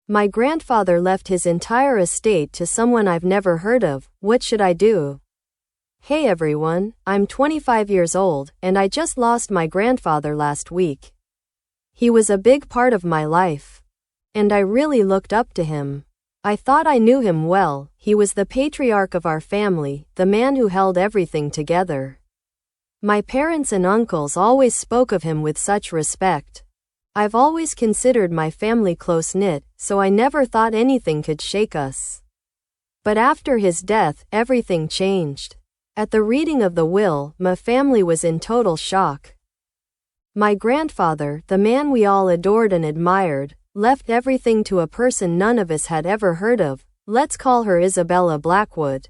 My grandfather left his entire estate to someone I've never heard of. What should I do? Hey everyone, I'm 25 years old, and I just lost my grandfather last week. He was a big part of my life. And I really looked up to him. I thought I knew him well. He was the patriarch of our family, the man who held everything together. My parents and uncles always spoke of him with such respect. I've always considered my family close-knit, so I never thought anything could shake us. But after his death, everything changed. At the reading of the will, my family was in total shock. My grandfather, the man we all adored and admired, left everything to a person none of us had ever heard of. Let's call her Isabella Blackwood.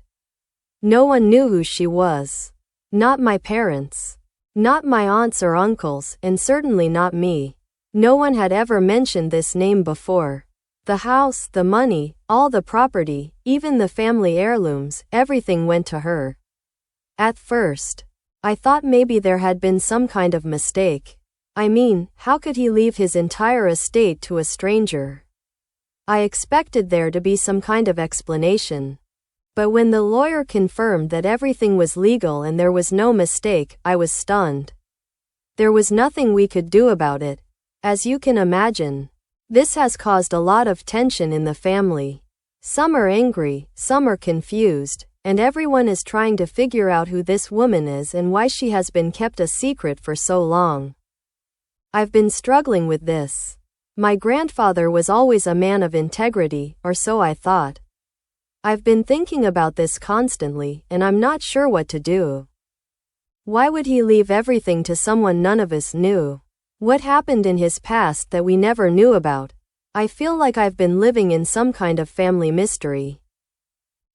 No one knew who she was. Not my parents. Not my aunts or uncles, and certainly not me. No one had ever mentioned this name before. The house, the money, all the property, even the family heirlooms, everything went to her. At first, I thought maybe there had been some kind of mistake. I mean, how could he leave his entire estate to a stranger? I expected there to be some kind of explanation. But when the lawyer confirmed that everything was legal and there was no mistake, I was stunned. There was nothing we could do about it. As you can imagine, this has caused a lot of tension in the family. Some are angry, some are confused, and everyone is trying to figure out who this woman is and why she has been kept a secret for so long. I've been struggling with this. My grandfather was always a man of integrity, or so I thought. I've been thinking about this constantly, and I'm not sure what to do. Why would he leave everything to someone none of us knew? What happened in his past that we never knew about? I feel like I've been living in some kind of family mystery.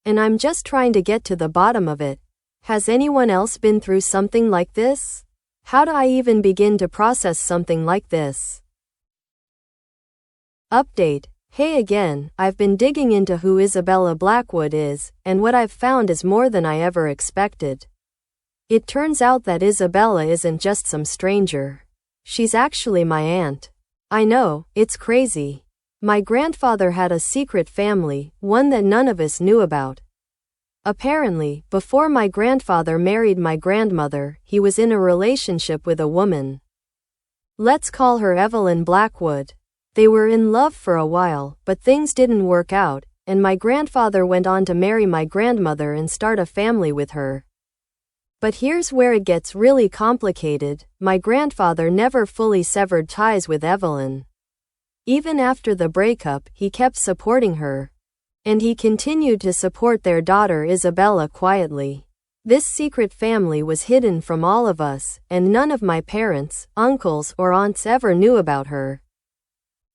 And I'm just trying to get to the bottom of it. Has anyone else been through something like this? How do I even begin to process something like this? Update. Hey again, I've been digging into who Isabella Blackwood is, and what I've found is more than I ever expected. It turns out that Isabella isn't just some stranger. She's actually my aunt. I know, it's crazy. My grandfather had a secret family, one that none of us knew about. Apparently, before my grandfather married my grandmother, he was in a relationship with a woman. Let's call her Evelyn Blackwood. They were in love for a while, but things didn't work out, and my grandfather went on to marry my grandmother and start a family with her. But here's where it gets really complicated. My grandfather never fully severed ties with Evelyn. Even after the breakup, he kept supporting her. And he continued to support their daughter Isabella quietly. This secret family was hidden from all of us, and none of my parents, uncles, or aunts ever knew about her.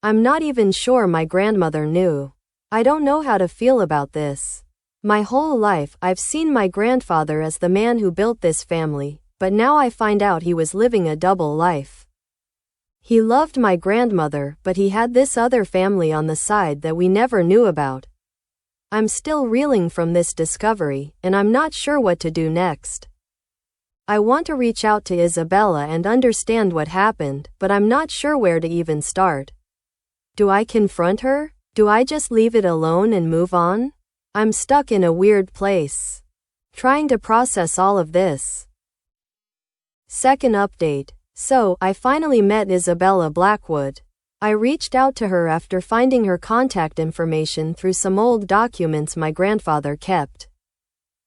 I'm not even sure my grandmother knew. I don't know how to feel about this. My whole life, I've seen my grandfather as the man who built this family, but now I find out he was living a double life. He loved my grandmother, but he had this other family on the side that we never knew about. I'm still reeling from this discovery, and I'm not sure what to do next. I want to reach out to Isabella and understand what happened, but I'm not sure where to even start. Do I confront her? Do I just leave it alone and move on? I'm stuck in a weird place, trying to process all of this. Second update. So, I finally met Isabella Blackwood. I reached out to her after finding her contact information through some old documents my grandfather kept.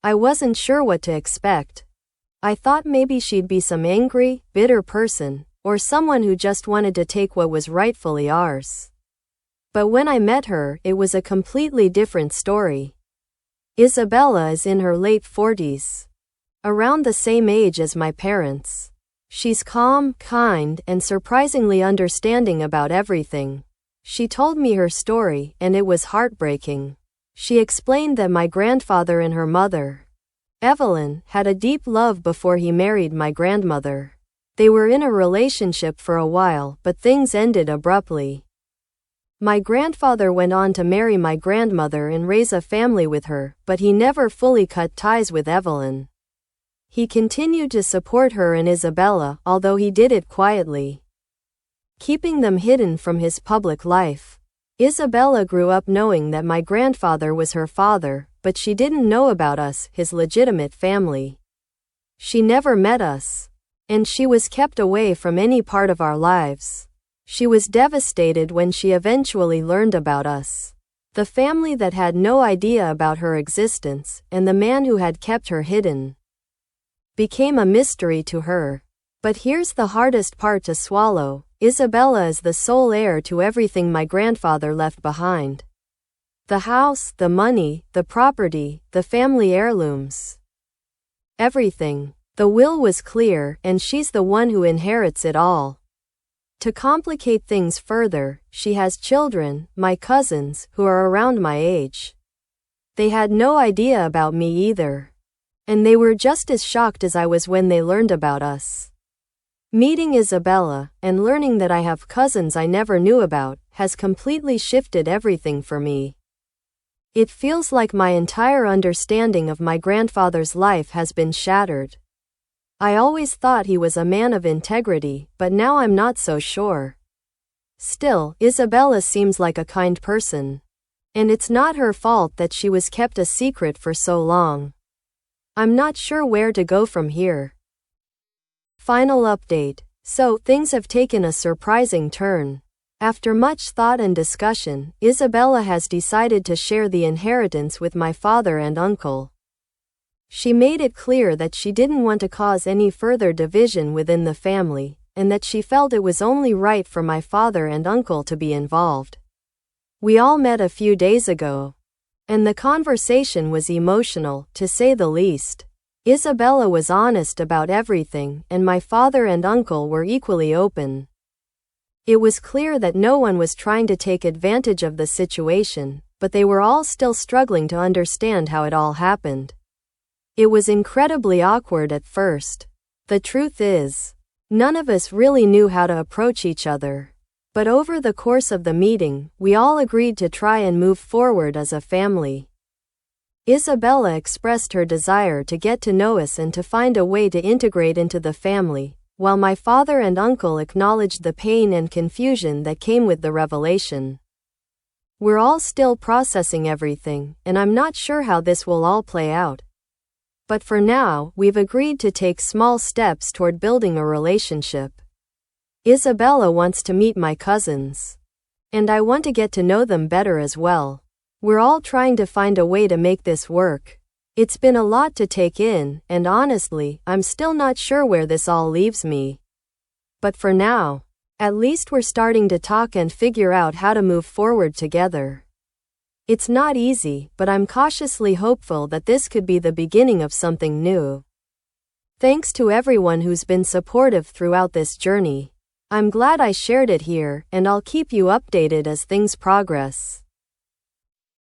I wasn't sure what to expect. I thought maybe she'd be some angry, bitter person, or someone who just wanted to take what was rightfully ours. But when I met her, it was a completely different story. Isabella is in her late 40s. Around the same age as my parents. She's calm, kind, and surprisingly understanding about everything. She told me her story, and it was heartbreaking. She explained that my grandfather and her mother, Evelyn, had a deep love before he married my grandmother. They were in a relationship for a while, but things ended abruptly. My grandfather went on to marry my grandmother and raise a family with her, but he never fully cut ties with Evelyn. He continued to support her and Isabella, although he did it quietly, keeping them hidden from his public life. Isabella grew up knowing that my grandfather was her father, but she didn't know about us, his legitimate family. She never met us, and she was kept away from any part of our lives. She was devastated when she eventually learned about us. The family that had no idea about her existence, and the man who had kept her hidden, became a mystery to her. But here's the hardest part to swallow. Isabella is the sole heir to everything my grandfather left behind. The house, the money, the property, the family heirlooms. Everything. The will was clear, and she's the one who inherits it all. To complicate things further, she has children, my cousins, who are around my age. They had no idea about me either. And they were just as shocked as I was when they learned about us. Meeting Isabella, and learning that I have cousins I never knew about, has completely shifted everything for me. It feels like my entire understanding of my grandfather's life has been shattered. I always thought he was a man of integrity, but now I'm not so sure. Still, Isabella seems like a kind person. And it's not her fault that she was kept a secret for so long. I'm not sure where to go from here. Final update. So, things have taken a surprising turn. After much thought and discussion, Isabella has decided to share the inheritance with my father and uncle. She made it clear that she didn't want to cause any further division within the family, and that she felt it was only right for my father and uncle to be involved. We all met a few days ago, and the conversation was emotional, to say the least. Isabella was honest about everything, and my father and uncle were equally open. It was clear that no one was trying to take advantage of the situation, but they were all still struggling to understand how it all happened. It was incredibly awkward at first. The truth is, none of us really knew how to approach each other. But over the course of the meeting, we all agreed to try and move forward as a family. Isabella expressed her desire to get to know us and to find a way to integrate into the family, while my father and uncle acknowledged the pain and confusion that came with the revelation. We're all still processing everything, and I'm not sure how this will all play out. But for now, we've agreed to take small steps toward building a relationship. Isabella wants to meet my cousins. And I want to get to know them better as well. We're all trying to find a way to make this work. It's been a lot to take in, and honestly, I'm still not sure where this all leaves me. But for now, at least we're starting to talk and figure out how to move forward together. It's not easy, but I'm cautiously hopeful that this could be the beginning of something new. Thanks to everyone who's been supportive throughout this journey. I'm glad I shared it here, and I'll keep you updated as things progress.